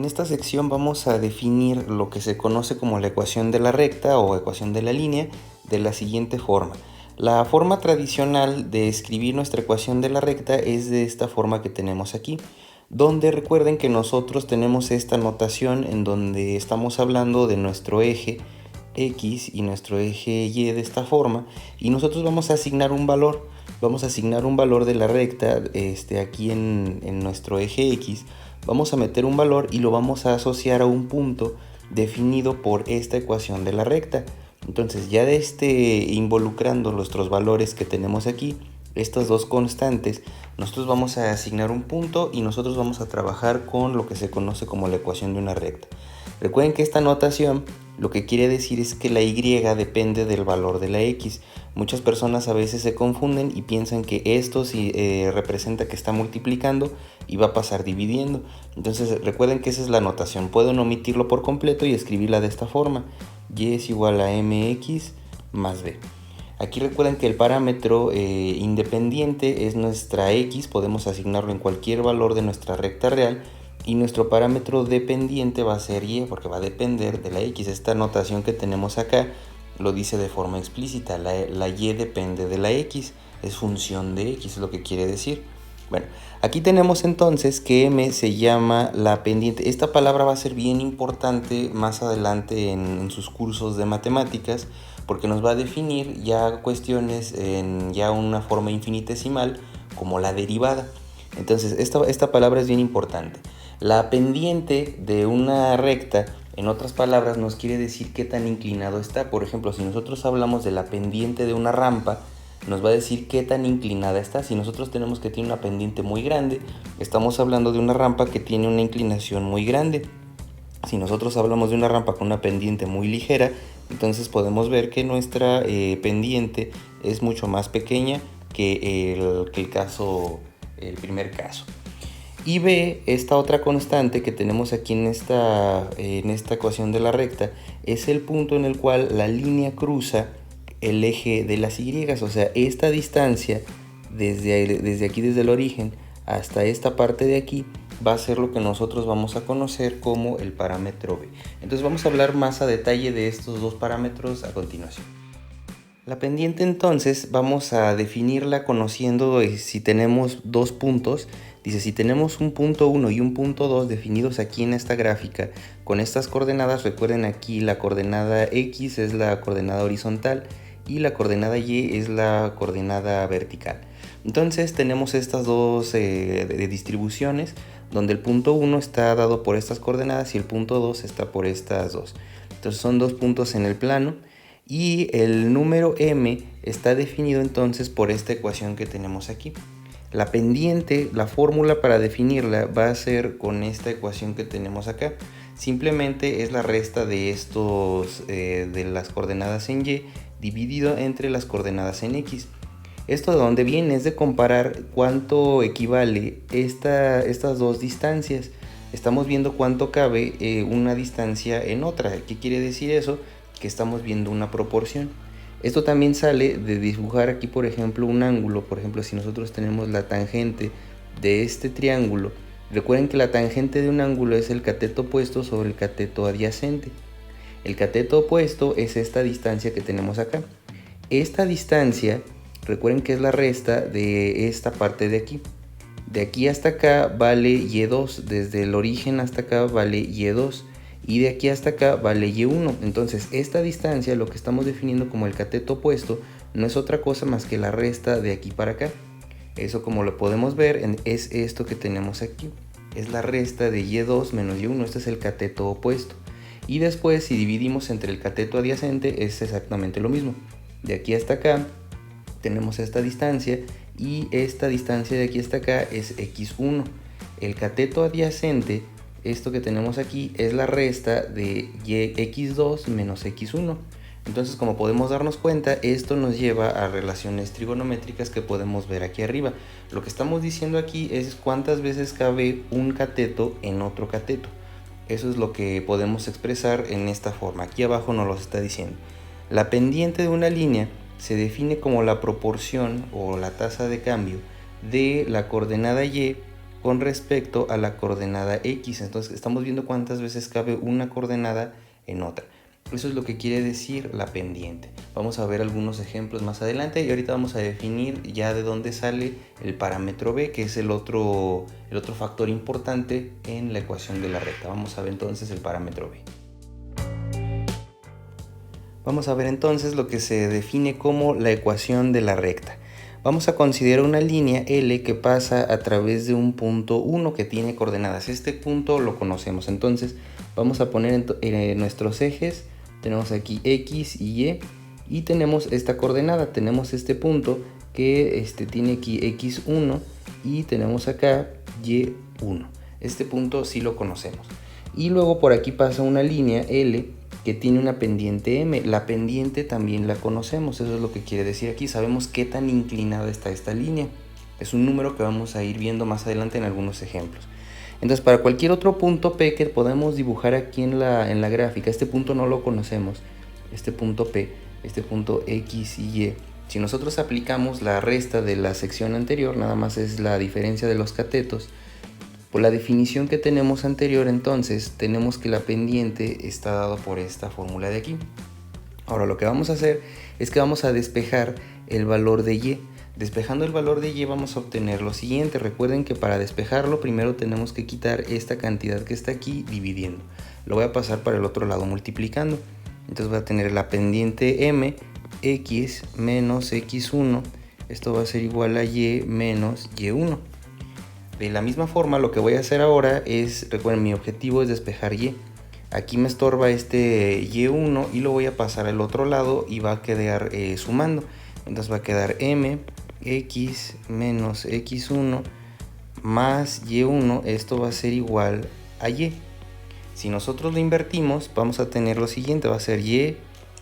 En esta sección vamos a definir lo que se conoce como la ecuación de la recta o ecuación de la línea de la siguiente forma. La forma tradicional de escribir nuestra ecuación de la recta es de esta forma que tenemos aquí, donde recuerden que nosotros tenemos esta notación en donde estamos hablando de nuestro eje X y nuestro eje Y de esta forma, y nosotros vamos a asignar un valor. Vamos a asignar un valor de la recta aquí en nuestro eje X. Vamos a meter un valor y lo vamos a asociar a un punto definido por esta ecuación de la recta. Entonces ya involucrando nuestros valores que tenemos aquí, estas dos constantes, nosotros vamos a asignar un punto y nosotros vamos a trabajar con lo que se conoce como la ecuación de una recta. Recuerden que esta notación lo que quiere decir es que la Y depende del valor de la X. Muchas personas a veces se confunden y piensan que esto sí, representa que está multiplicando y va a pasar dividiendo. Entonces recuerden que esa es la notación. Pueden omitirlo por completo y escribirla de esta forma. Y es igual a mx más b. Aquí recuerden que el parámetro independiente es nuestra X. Podemos asignarlo en cualquier valor de nuestra recta real. Y nuestro parámetro dependiente va a ser Y, porque va a depender de la X. Esta notación que tenemos acá lo dice de forma explícita. La Y depende de la X, es función de X, es lo que quiere decir. Bueno, aquí tenemos entonces que M se llama la pendiente. Esta palabra va a ser bien importante más adelante en sus cursos de matemáticas, porque nos va a definir ya cuestiones en ya una forma infinitesimal como la derivada. Entonces esta palabra es bien importante. La pendiente de una recta, en otras palabras, nos quiere decir qué tan inclinado está. Por ejemplo, si nosotros hablamos de la pendiente de una rampa, nos va a decir qué tan inclinada está. Si nosotros tenemos que tiene una pendiente muy grande, estamos hablando de una rampa que tiene una inclinación muy grande. Si nosotros hablamos de una rampa con una pendiente muy ligera, entonces podemos ver que nuestra pendiente es mucho más pequeña que el primer caso. Y B, esta otra constante que tenemos aquí en esta ecuación de la recta, es el punto en el cual la línea cruza el eje de las Y. O sea, esta distancia desde aquí, desde el origen hasta esta parte de aquí, va a ser lo que nosotros vamos a conocer como el parámetro B. Entonces vamos a hablar más a detalle de estos dos parámetros a continuación. La pendiente entonces vamos a definirla conociendo si tenemos dos puntos. Dice, si tenemos un punto 1 y un punto 2 definidos aquí en esta gráfica con estas coordenadas, recuerden aquí la coordenada X es la coordenada horizontal y la coordenada Y es la coordenada vertical. Entonces tenemos estas dos de distribuciones donde el punto 1 está dado por estas coordenadas y el punto 2 está por estas dos. Entonces son dos puntos en el plano. Y el número m está definido entonces por esta ecuación que tenemos aquí. La pendiente, la fórmula para definirla va a ser con esta ecuación que tenemos acá. Simplemente es la resta de de las coordenadas en y dividido entre las coordenadas en x. Esto de donde viene es de comparar cuánto equivale estas dos distancias. Estamos viendo cuánto cabe una distancia en otra. ¿Qué quiere decir eso? Que estamos viendo una proporción. Esto también sale de dibujar aquí, por ejemplo, un ángulo. Por ejemplo, si nosotros tenemos la tangente de este triángulo, recuerden que la tangente de un ángulo es el cateto opuesto sobre el cateto adyacente. El cateto opuesto es esta distancia que tenemos acá. Esta distancia, recuerden que es la resta de esta parte de aquí. De aquí hasta acá vale y2, desde el origen hasta acá vale y2. Y de aquí hasta acá vale y1. Entonces esta distancia, lo que estamos definiendo como el cateto opuesto, no es otra cosa más que la resta de aquí para acá. Eso, como lo podemos ver, es esto que tenemos aquí. Es la resta de y2 menos y1. Este es el cateto opuesto. Y después, si dividimos entre el cateto adyacente, es exactamente lo mismo. De aquí hasta acá tenemos esta distancia y esta distancia de aquí hasta acá es x1. El cateto adyacente, esto que tenemos aquí, es la resta de x2 menos x1. Entonces, como podemos darnos cuenta, esto nos lleva a relaciones trigonométricas que podemos ver aquí arriba. Lo que estamos diciendo aquí es cuántas veces cabe un cateto en otro cateto. Eso es lo que podemos expresar en esta forma. Aquí abajo nos lo está diciendo. La pendiente de una línea se define como la proporción o la tasa de cambio de la coordenada y con respecto a la coordenada X. Entonces estamos viendo cuántas veces cabe una coordenada en otra. Eso es lo que quiere decir la pendiente. Vamos a ver algunos ejemplos más adelante y ahorita vamos a definir ya de dónde sale el parámetro b, que es el otro factor importante en la ecuación de la recta. Vamos a ver entonces el parámetro b. Vamos a ver entonces lo que se define como la ecuación de la recta. Vamos a considerar una línea L que pasa a través de un punto 1 que tiene coordenadas. Este punto lo conocemos, entonces vamos a poner nuestros ejes. Tenemos aquí X y Y tenemos esta coordenada, tenemos este punto que tiene aquí X1 y tenemos acá Y1. Este punto sí lo conocemos. Y luego por aquí pasa una línea L que tiene una pendiente M. La pendiente también la conocemos, eso es lo que quiere decir aquí. Sabemos qué tan inclinada está esta línea. Es un número que vamos a ir viendo más adelante en algunos ejemplos. Entonces, para cualquier otro punto P que podemos dibujar aquí en la gráfica, este punto no lo conocemos, este punto P, este punto X y Y. Si nosotros aplicamos la resta de la sección anterior, nada más es la diferencia de los catetos, por la definición que tenemos anterior, entonces tenemos que la pendiente está dado por esta fórmula de aquí. Ahora lo que vamos a hacer es que vamos a despejar el valor de Y. Despejando el valor de Y vamos a obtener lo siguiente. Recuerden que para despejarlo primero tenemos que quitar esta cantidad que está aquí dividiendo. Lo voy a pasar para el otro lado multiplicando. Entonces voy a tener la pendiente M, X menos X1. Esto va a ser igual a Y menos Y1. De la misma forma lo que voy a hacer ahora es, recuerden, mi objetivo es despejar Y. Aquí me estorba este Y1 y lo voy a pasar al otro lado y va a quedar sumando. Entonces va a quedar M, X menos X1 más Y1, esto va a ser igual a Y. Si nosotros lo invertimos, vamos a tener lo siguiente, va a ser Y,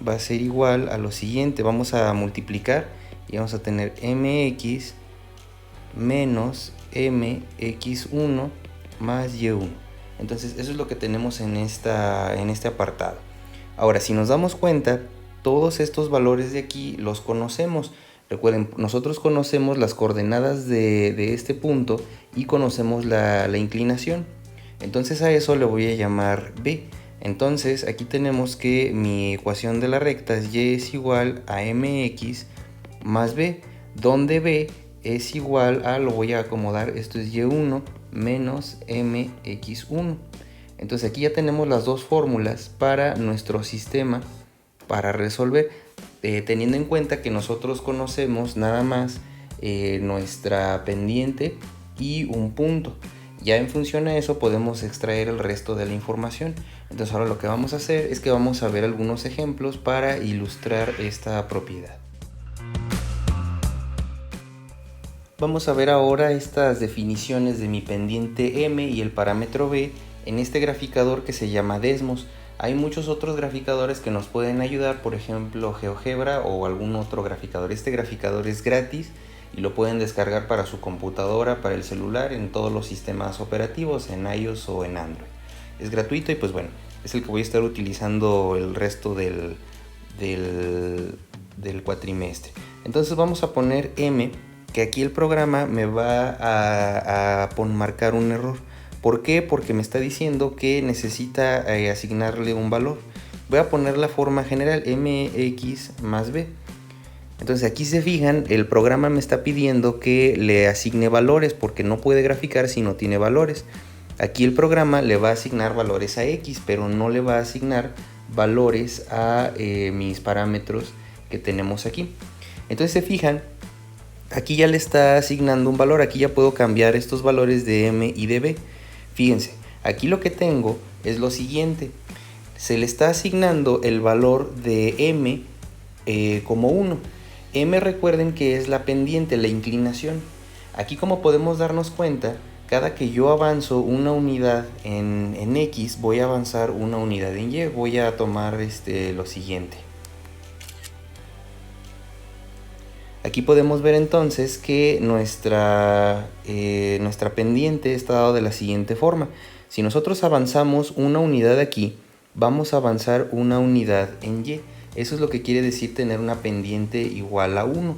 va a ser igual a lo siguiente, vamos a multiplicar y vamos a tener MX menos MX1 más Y1. Entonces eso es lo que tenemos en este apartado. Ahora, si nos damos cuenta, todos estos valores de aquí los conocemos. Recuerden, nosotros conocemos las coordenadas de este punto y conocemos la inclinación. Entonces a eso le voy a llamar B. Entonces aquí tenemos que mi ecuación de la recta es Y es igual a MX más B, donde B es igual a, lo voy a acomodar, esto es Y1 menos MX1. Entonces aquí ya tenemos las dos fórmulas para nuestro sistema para resolver, teniendo en cuenta que nosotros conocemos nada más nuestra pendiente y un punto. Ya en función a eso podemos extraer el resto de la información. Entonces ahora lo que vamos a hacer es que vamos a ver algunos ejemplos para ilustrar esta propiedad. Vamos a ver ahora estas definiciones de mi pendiente M y el parámetro B en este graficador que se llama Desmos. Hay muchos otros graficadores que nos pueden ayudar, por ejemplo GeoGebra o algún otro graficador. Este graficador es gratis y lo pueden descargar para su computadora, para el celular, en todos los sistemas operativos, en iOS o en Android. Es gratuito y pues bueno, es el que voy a estar utilizando el resto del cuatrimestre. Entonces vamos a poner M, que aquí el programa me va a marcar un error. ¿Por qué? Porque me está diciendo que necesita asignarle un valor. Voy a poner la forma general mx más b. Entonces aquí se fijan, el programa me está pidiendo que le asigne valores porque no puede graficar si no tiene valores. Aquí el programa le va a asignar valores a x, pero no le va a asignar valores a mis parámetros que tenemos aquí. Entonces se fijan, aquí ya le está asignando un valor. Aquí ya puedo cambiar estos valores de m y de b. Fíjense, aquí lo que tengo es lo siguiente. Se le está asignando el valor de m como 1. M, recuerden que es la pendiente, la inclinación. Aquí, como podemos darnos cuenta, cada que yo avanzo una unidad en X, voy a avanzar una unidad en Y. Voy a tomar lo siguiente. Aquí podemos ver entonces que nuestra pendiente está dado de la siguiente forma. Si nosotros avanzamos una unidad aquí, vamos a avanzar una unidad en Y. Eso es lo que quiere decir tener una pendiente igual a 1.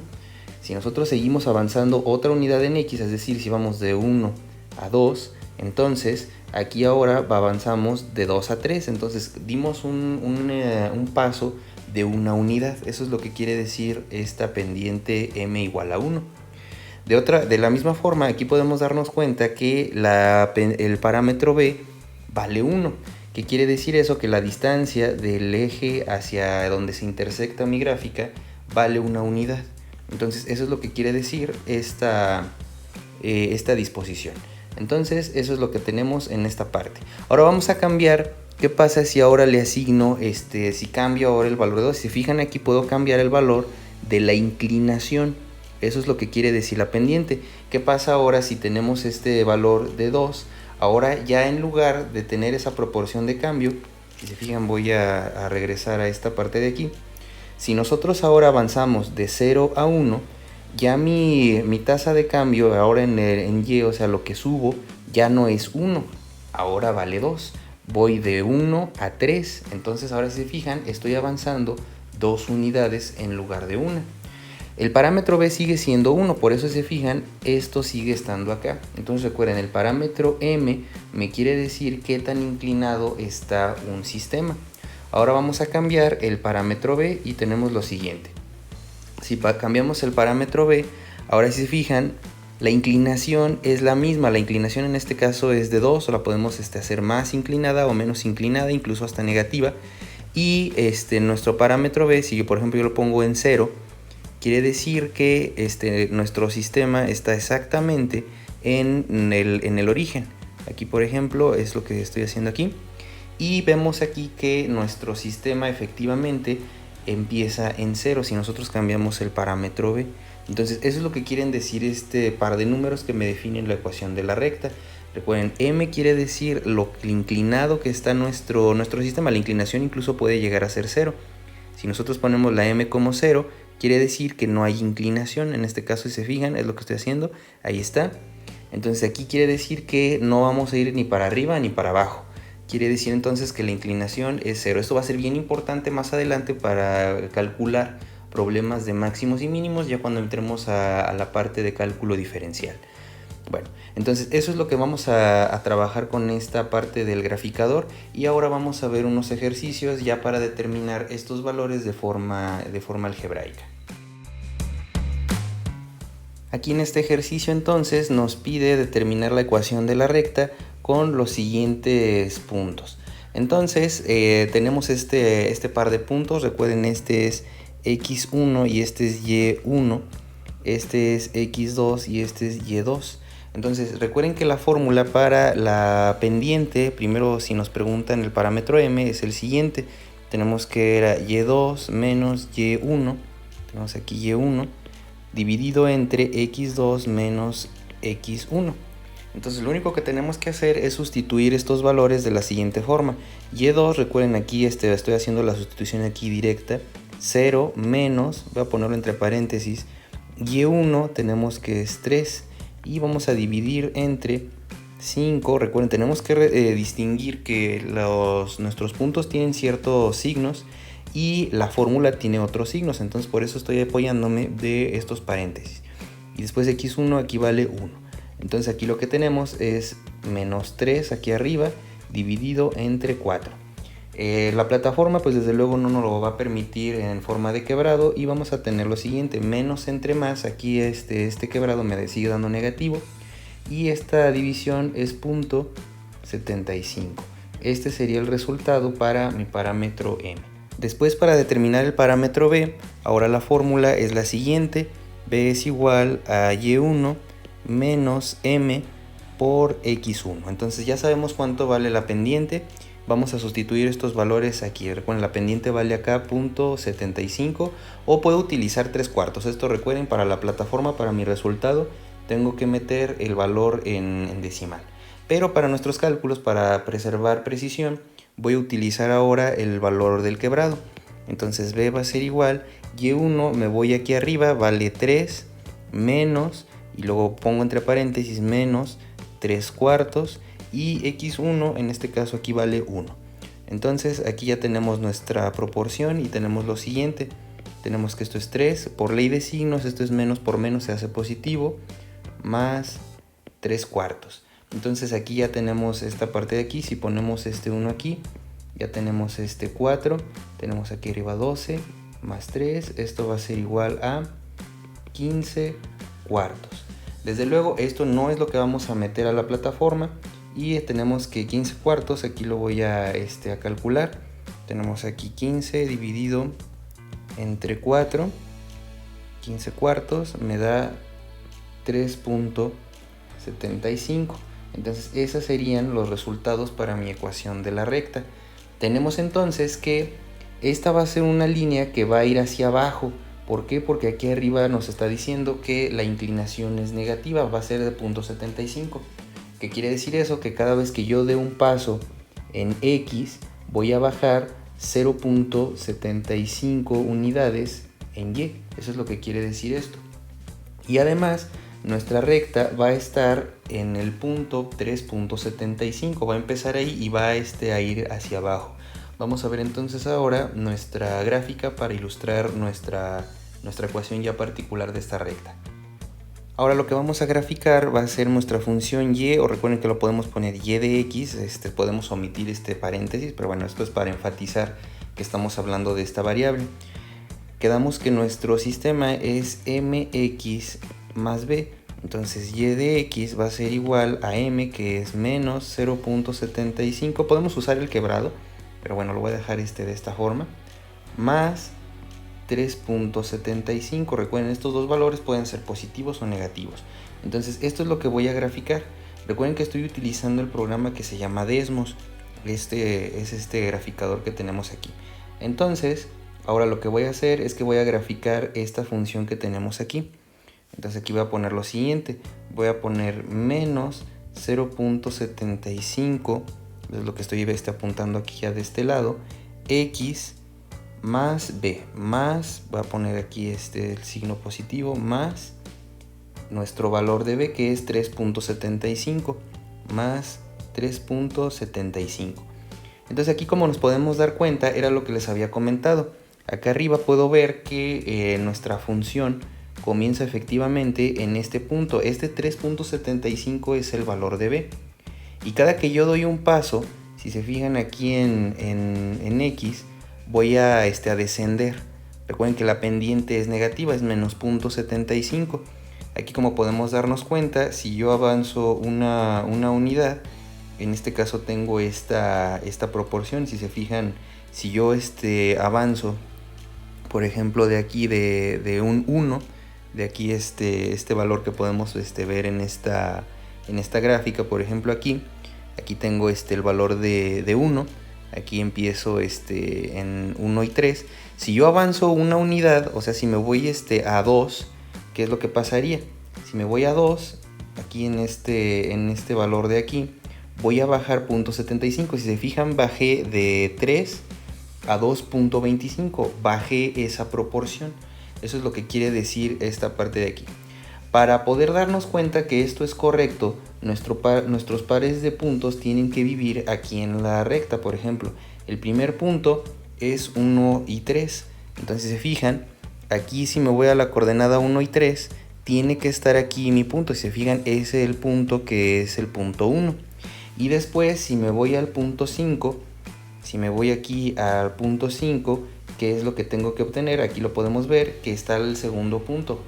Si nosotros seguimos avanzando otra unidad en X, es decir, si vamos de 1 a 2, entonces aquí ahora avanzamos de 2 a 3, entonces dimos un paso de una unidad. Eso es lo que quiere decir esta pendiente m igual a 1. De la misma forma, aquí podemos darnos cuenta que el parámetro b vale 1. ¿Qué quiere decir eso? Que la distancia del eje hacia donde se intersecta mi gráfica vale una unidad. Entonces eso es lo que quiere decir esta disposición. Entonces eso es lo que tenemos en esta parte. Ahora vamos a cambiar. ¿Qué pasa si ahora le asigno, si cambio ahora el valor de 2? Si se fijan, aquí puedo cambiar el valor de la inclinación. Eso es lo que quiere decir la pendiente. ¿Qué pasa ahora si tenemos este valor de 2? Ahora ya en lugar de tener esa proporción de cambio, si se fijan, voy a regresar a esta parte de aquí. Si nosotros ahora avanzamos de 0 a 1, ya mi tasa de cambio ahora en Y, o sea, lo que subo, ya no es 1, ahora vale 2. Voy de 1 a 3, entonces ahora si se fijan, estoy avanzando 2 unidades en lugar de 1. El parámetro b sigue siendo 1, por eso se fijan, esto sigue estando acá. Entonces recuerden, el parámetro m me quiere decir qué tan inclinado está un sistema. Ahora vamos a cambiar el parámetro b y tenemos lo siguiente. Si cambiamos el parámetro b, ahora si se fijan, la inclinación es la misma. La inclinación en este caso es de 2, o la podemos hacer más inclinada o menos inclinada, incluso hasta negativa. Y nuestro parámetro b, si yo por ejemplo yo lo pongo en 0, quiere decir que nuestro sistema está exactamente en el origen. Aquí por ejemplo es lo que estoy haciendo aquí. Y vemos aquí que nuestro sistema efectivamente empieza en 0 si nosotros cambiamos el parámetro b. Entonces eso es lo que quieren decir este par de números que me definen la ecuación de la recta. Recuerden, m quiere decir lo inclinado que está nuestro sistema. La inclinación incluso puede llegar a ser 0. Si nosotros ponemos la m como 0, quiere decir que no hay inclinación. En este caso, si se fijan, es lo que estoy haciendo. Ahí está. Entonces aquí quiere decir que no vamos a ir ni para arriba ni para abajo. Quiere decir entonces que la inclinación es 0. Esto va a ser bien importante más adelante para calcular problemas de máximos y mínimos, ya cuando entremos a la parte de cálculo diferencial. Bueno, entonces eso es lo que vamos a trabajar con esta parte del graficador, y ahora vamos a ver unos ejercicios ya para determinar estos valores de forma algebraica. Aquí en este ejercicio entonces nos pide determinar la ecuación de la recta con los siguientes puntos. Entonces tenemos este par de puntos. Recuerden, este es x1 y este es y1, este es x2 y este es y2. Entonces recuerden que la fórmula para la pendiente, primero si nos preguntan el parámetro m, es el siguiente. Tenemos que era y2 menos y1, tenemos aquí y1, dividido entre x2 menos x1. Entonces lo único que tenemos que hacer es sustituir estos valores de la siguiente forma. Y2, recuerden aquí estoy haciendo la sustitución aquí directa. 0 menos, voy a ponerlo entre paréntesis, y1 tenemos que es 3. Y vamos a dividir entre 5. Recuerden, tenemos que distinguir que nuestros puntos tienen ciertos signos y la fórmula tiene otros signos. Entonces por eso estoy apoyándome de estos paréntesis. Y después x1 aquí vale 1. Entonces aquí lo que tenemos es menos 3 aquí arriba dividido entre 4. La plataforma pues desde luego no nos lo va a permitir en forma de quebrado, y vamos a tener lo siguiente: menos entre más. Aquí este quebrado me sigue dando negativo, y esta división es 0.75. Este sería el resultado para mi parámetro m. Después, para determinar el parámetro b, ahora la fórmula es la siguiente: b es igual a y1 menos m por x1. Entonces ya sabemos cuánto vale la pendiente. Vamos a sustituir estos valores aquí. Recuerden, la pendiente vale acá 0.75, o puedo utilizar 3/4. Esto, recuerden, para la plataforma, para mi resultado, tengo que meter el valor en decimal. Pero para nuestros cálculos, para preservar precisión, voy a utilizar ahora el valor del quebrado. Entonces b va a ser igual, y1 me voy aquí arriba, vale 3, menos, y luego pongo entre paréntesis menos 3/4, y x1 en este caso aquí vale 1. Entonces aquí ya tenemos nuestra proporción y tenemos lo siguiente. Tenemos que esto es 3, por ley de signos esto es menos por menos se hace positivo, más 3/4. Entonces aquí ya tenemos esta parte de aquí. Si ponemos este 1 aquí, ya tenemos este 4, tenemos aquí arriba 12 más 3, esto va a ser igual a 15 cuartos. Desde luego esto no es lo que vamos a meter a la plataforma, y tenemos que 15 cuartos, aquí lo voy a calcular. Tenemos aquí 15 dividido entre 4, 15 cuartos me da 3.75. Entonces esos serían los resultados para mi ecuación de la recta. Tenemos entonces que esta va a ser una línea que va a ir hacia abajo. ¿Por qué? Porque aquí arriba nos está diciendo que la inclinación es negativa, va a ser de 0.75. ¿Qué quiere decir eso? Que cada vez que yo dé un paso en X, voy a bajar 0.75 unidades en Y. Eso es lo que quiere decir esto. Y además, nuestra recta va a estar en el punto 3.75. Va a empezar ahí y va a ir hacia abajo. Vamos a ver entonces ahora nuestra gráfica para ilustrar nuestra ecuación ya particular de esta recta. Ahora lo que vamos a graficar va a ser nuestra función y, o recuerden que lo podemos poner y de x, podemos omitir este paréntesis, pero bueno, esto es para enfatizar que estamos hablando de esta variable. Quedamos que nuestro sistema es mx más b, entonces y de x va a ser igual a m, que es menos 0.75, podemos usar el quebrado, pero bueno, lo voy a dejar de esta forma, más 3.75. Recuerden, estos dos valores pueden ser positivos o negativos. Entonces esto es lo que voy a graficar. Recuerden que estoy utilizando el programa que se llama Desmos. Este es este graficador que tenemos aquí. Entonces ahora lo que voy a hacer es que voy a graficar esta función que tenemos aquí. Entonces aquí voy a poner lo siguiente. Voy a poner menos 0.75, es lo que estoy apuntando aquí ya de este lado, x más b, más, voy a poner aquí el signo positivo, más nuestro valor de b, que es 3.75, más 3.75. Entonces aquí, como nos podemos dar cuenta, era lo que les había comentado. Acá arriba puedo ver que nuestra función comienza efectivamente en este punto. Este 3.75 es el valor de b. Y cada que yo doy un paso, si se fijan aquí en x, voy a descender. Recuerden que la pendiente es negativa, es menos 0.75. Aquí, como podemos darnos cuenta, si yo avanzo una unidad, en este caso tengo esta proporción. Si se fijan, si yo avanzo, por ejemplo, de aquí de un 1, de aquí este valor que podemos ver en esta gráfica, por ejemplo aquí tengo el valor de 1, aquí empiezo en 1 y 3. Si yo avanzo una unidad, o sea, si me voy a 2, ¿qué es lo que pasaría? Si me voy a 2, aquí en este valor de aquí, voy a bajar 0.75. Si se fijan, bajé de 3 a 2.25, bajé esa proporción. Eso es lo que quiere decir esta parte de aquí. Para poder darnos cuenta que esto es correcto, nuestros pares de puntos tienen que vivir aquí en la recta. Por ejemplo, el primer punto es 1 y 3. Entonces, si se fijan, aquí si me voy a la coordenada 1 y 3, tiene que estar aquí mi punto. Si se fijan, ese es el punto que es el punto 1. Y después, si me voy al punto 5, si me voy aquí al punto 5, ¿qué es lo que tengo que obtener? Aquí lo podemos ver, que está el segundo punto.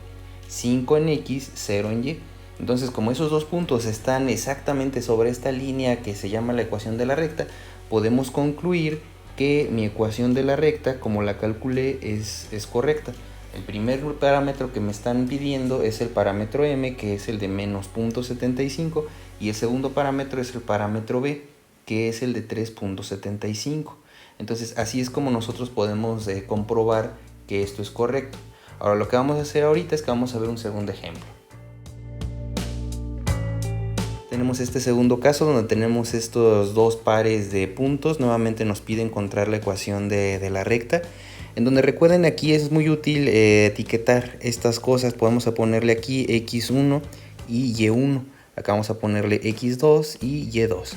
5 en X, 0 en Y. Entonces, como esos dos puntos están exactamente sobre esta línea que se llama la ecuación de la recta, podemos concluir que mi ecuación de la recta, como la calculé, es correcta. El primer parámetro que me están pidiendo es el parámetro M, que es el de menos 0.75, y el segundo parámetro es el parámetro B, que es el de 3.75. Entonces, así es como nosotros podemos comprobar que esto es correcto. Ahora, lo que vamos a hacer ahorita es que vamos a ver un segundo ejemplo. Tenemos este segundo caso donde tenemos estos dos pares de puntos. Nuevamente nos pide encontrar la ecuación de la recta, en donde, recuerden, aquí es muy útil etiquetar estas cosas. Podemos ponerle aquí x1 y y1. Acá vamos a ponerle x2 y y2.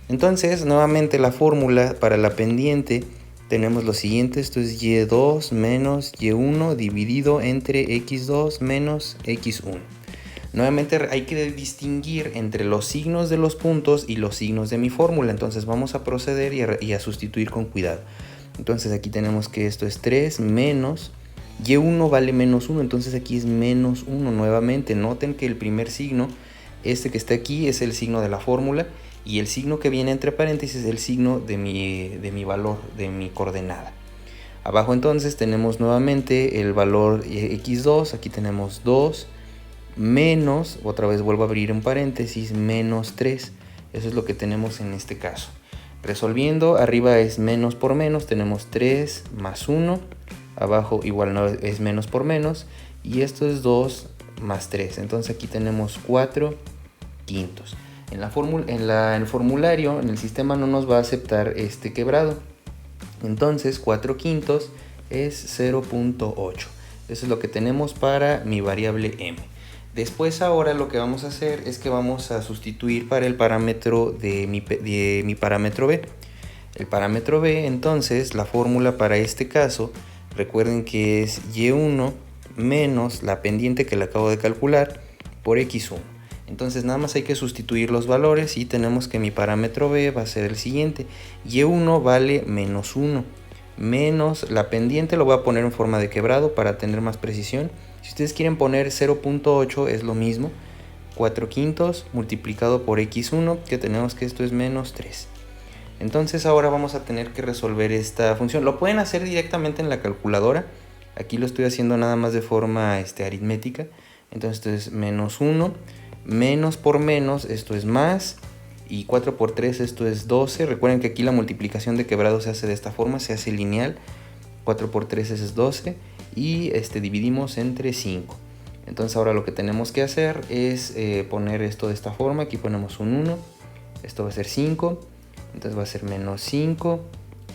Entonces, nuevamente la fórmula para la pendiente tenemos lo siguiente. Esto es y2 menos y1 dividido entre x2 menos x1. Nuevamente hay que distinguir entre los signos de los puntos y los signos de mi fórmula. Entonces vamos a proceder y a sustituir con cuidado. Entonces aquí tenemos que esto es 3 menos y1 vale menos 1, entonces aquí es menos 1 nuevamente. Noten que el primer signo, este que está aquí, es el signo de la fórmula, y el signo que viene entre paréntesis es el signo de mi valor, de mi coordenada. Abajo entonces tenemos nuevamente el valor x2, aquí tenemos 2, menos, otra vez vuelvo a abrir un paréntesis, menos 3. Eso es lo que tenemos en este caso. Resolviendo, arriba es menos por menos, tenemos 3 más 1, abajo igual no es menos por menos, y esto es 2 más 3, entonces aquí tenemos 4 quintos. En el formulario, en el sistema no nos va a aceptar este quebrado, entonces 4 quintos es 0.8. Eso es lo que tenemos para mi variable m. Después ahora lo que vamos a hacer es que vamos a sustituir para el parámetro de mi parámetro b. El parámetro b, entonces, la fórmula para este caso, recuerden que es y1 menos la pendiente que le acabo de calcular por x1. Entonces nada más hay que sustituir los valores y tenemos que mi parámetro b va a ser el siguiente. y1 vale menos 1, menos la pendiente lo voy a poner en forma de quebrado para tener más precisión. Si ustedes quieren poner 0.8 es lo mismo, 4 quintos multiplicado por x1, que tenemos que esto es menos 3. Entonces ahora vamos a tener que resolver esta función. Lo pueden hacer directamente en la calculadora. Aquí lo estoy haciendo nada más de forma aritmética. Entonces esto es menos 1, menos por menos, esto es más, y 4 por 3, esto es 12. Recuerden que aquí la multiplicación de quebrado se hace de esta forma, se hace lineal. 4 por 3 es 12 y dividimos entre 5. Entonces ahora lo que tenemos que hacer es poner esto de esta forma. Aquí ponemos un 1, esto va a ser 5, entonces va a ser menos 5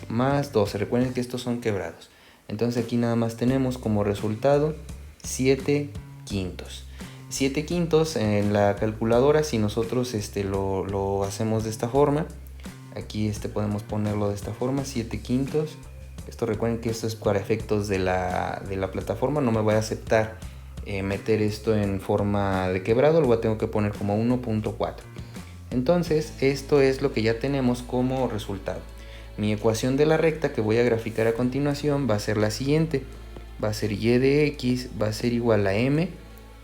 más 12. Recuerden que estos son quebrados. Entonces aquí nada más tenemos como resultado 7 quintos. 7 quintos en la calculadora, si nosotros lo hacemos de esta forma, aquí podemos ponerlo de esta forma, 7 quintos. Esto recuerden que esto es para efectos de la plataforma, no me va a aceptar meter esto en forma de quebrado, lo tengo que poner como 1.4. Entonces esto es lo que ya tenemos como resultado. Mi ecuación de la recta que voy a graficar a continuación va a ser la siguiente. Va a ser y de x va a ser igual a m,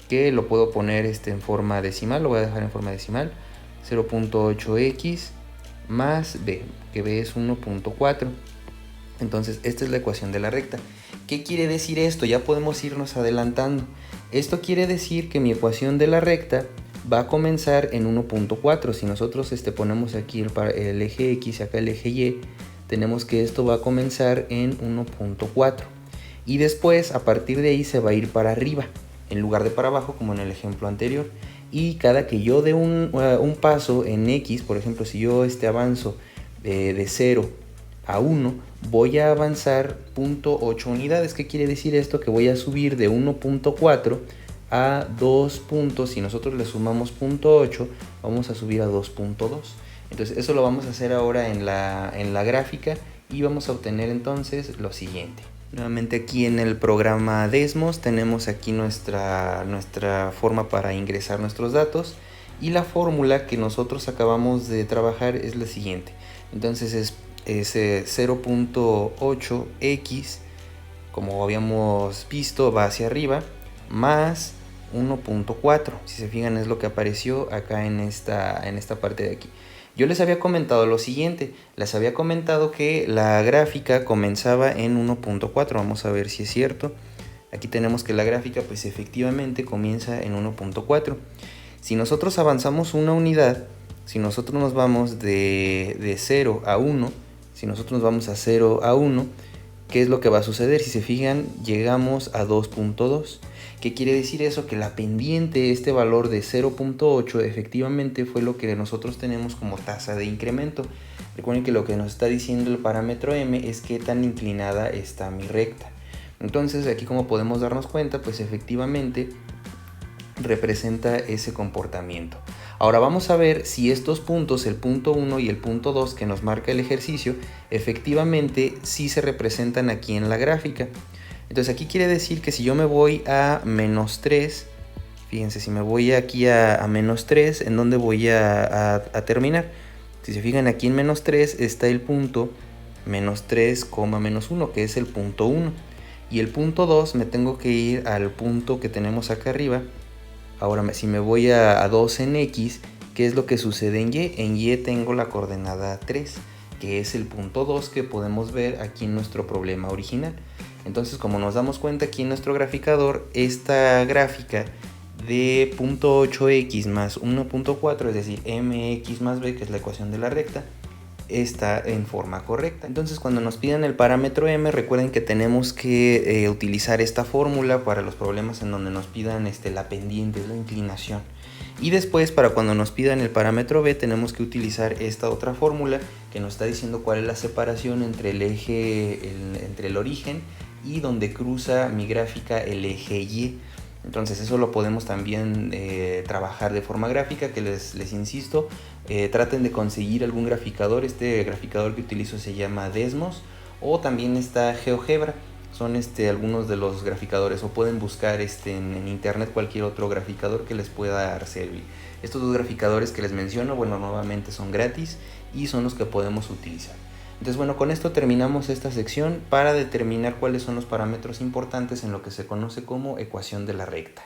que lo puedo poner en forma decimal, lo voy a dejar en forma decimal, 0.8x más b, que b es 1.4. Entonces esta es la ecuación de la recta. ¿Qué quiere decir esto? Ya podemos irnos adelantando. Esto quiere decir que mi ecuación de la recta va a comenzar en 1.4. Si nosotros ponemos aquí el eje x y acá el eje y, tenemos que esto va a comenzar en 1.4. Y después, a partir de ahí, se va a ir para arriba, en lugar de para abajo, como en el ejemplo anterior. Y cada que yo dé un paso en x, por ejemplo, si yo avanzo de 0 a 1, voy a avanzar 0.8 unidades. ¿Qué quiere decir esto? Que voy a subir de 1.4 a 2 puntos. Si nosotros le sumamos 0.8, vamos a subir a 2.2. Entonces eso lo vamos a hacer ahora en la gráfica y vamos a obtener entonces lo siguiente. Nuevamente aquí en el programa Desmos tenemos aquí nuestra forma para ingresar nuestros datos, y la fórmula que nosotros acabamos de trabajar es la siguiente. Entonces es 0.8x, como habíamos visto, va hacia arriba, más 1.4. Si se fijan, es lo que apareció acá en esta parte de aquí. Yo les había comentado lo siguiente, les había comentado que la gráfica comenzaba en 1.4, vamos a ver si es cierto. Aquí tenemos que la gráfica pues efectivamente comienza en 1.4. Si nosotros avanzamos una unidad, si nosotros nos vamos de 0 a 1, si nosotros nos vamos a 0 a 1, ¿qué es lo que va a suceder? Si se fijan, llegamos a 2.2. ¿Qué quiere decir eso? Que la pendiente, este valor de 0.8, efectivamente fue lo que nosotros tenemos como tasa de incremento. Recuerden que lo que nos está diciendo el parámetro m es qué tan inclinada está mi recta. Entonces aquí, como podemos darnos cuenta, pues efectivamente representa ese comportamiento. Ahora vamos a ver si estos puntos, el punto 1 y el punto 2 que nos marca el ejercicio, efectivamente sí se representan aquí en la gráfica. Entonces aquí quiere decir que si yo me voy a menos 3, Fíjense, si me voy aquí a menos 3, ¿en dónde voy a terminar? Si se fijan, aquí en menos 3 está el punto menos 3, menos 1, que es el punto 1. Y el punto 2 me tengo que ir al punto que tenemos acá arriba. Ahora, si me voy a 2 en X, ¿qué es lo que sucede en Y? En Y tengo la coordenada 3, que es el punto 2 que podemos ver aquí en nuestro problema original. Entonces, como nos damos cuenta aquí en nuestro graficador, esta gráfica de 0.8x más 1.4, es decir, mx más b, que es la ecuación de la recta, está en forma correcta. Entonces, cuando nos pidan el parámetro m, recuerden que tenemos que utilizar esta fórmula para los problemas en donde nos pidan la pendiente, la inclinación. Y después, para cuando nos pidan el parámetro b, tenemos que utilizar esta otra fórmula que nos está diciendo cuál es la separación entre el eje, entre el origen y donde cruza mi gráfica el eje y. Entonces eso lo podemos también trabajar de forma gráfica, que les insisto, traten de conseguir algún graficador. Este graficador que utilizo se llama Desmos, o también está GeoGebra. Son algunos de los graficadores, o pueden buscar en internet cualquier otro graficador que les pueda servir. Estos dos graficadores que les menciono, bueno, nuevamente son gratis y son los que podemos utilizar. Entonces, bueno, con esto terminamos esta sección para determinar cuáles son los parámetros importantes en lo que se conoce como ecuación de la recta.